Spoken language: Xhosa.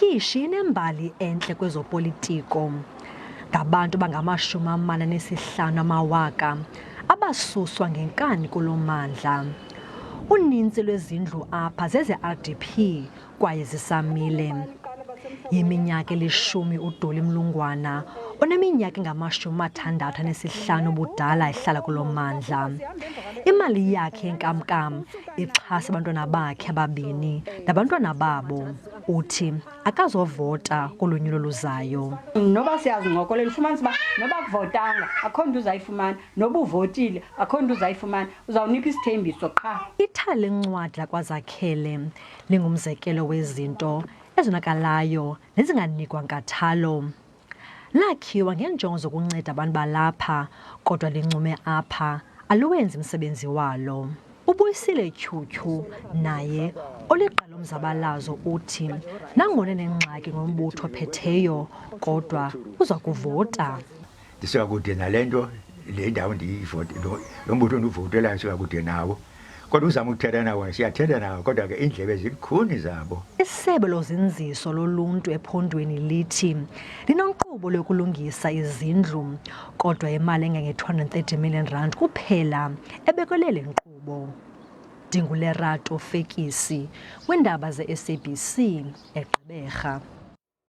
Ilokishi inembali entle kwezopolitiko. Ngabantu bangama-45,000 abasuswa ngenkani kulo mmandla. Uninzi lwezindlu apha zeze-RDP kwaye zisamile. Yiminyaka elishumi uDolly Mlungwana oneminyaka engama-65 ubudala ehlala kulo mmandla. Imali yakhe yenkamnkam ixhasa abantwana bakhe ababini nabantwana babo. Uthi akazovota kulunyulo luzayo. Noba siyazincokolela ufumanisa uba noba kuvotanga akho nto uzayifumana, noba uvotile akho nto uzayifumana, uzawunika isithembiso qha. Ithala lencwadi lakwaZakhele lingumzekelo wezinto ezonakalayo nezinganikwa nkathalo. Lakhiwa ngeenjongo zokunceda abantu balapha, kodwa lincume apha aluwenzi umsebenzi walo. uBuyisile Tyhutyhu naye oliqela umzabalazo uthi nangona nengxaki ngombutho ophetheyo kodwa uza kuvota. Ndisikakude nale nto le ndawo ndiyivote lo mbutho ndivotelayo sikakude nawo, kodwa uzama ukuthetha nawo siyathetha nawo, kodwa ke iindlebe zilikhuni zabo. Isebe lozinziso loluntu ephondweni lithi linonkqubo lokulungisa izindlu, kodwa imali engange-R230 million kuphela ebekelwe le nkqubo. Ndingulerato Fekisi, weendaba ze-SABC eGqeberha.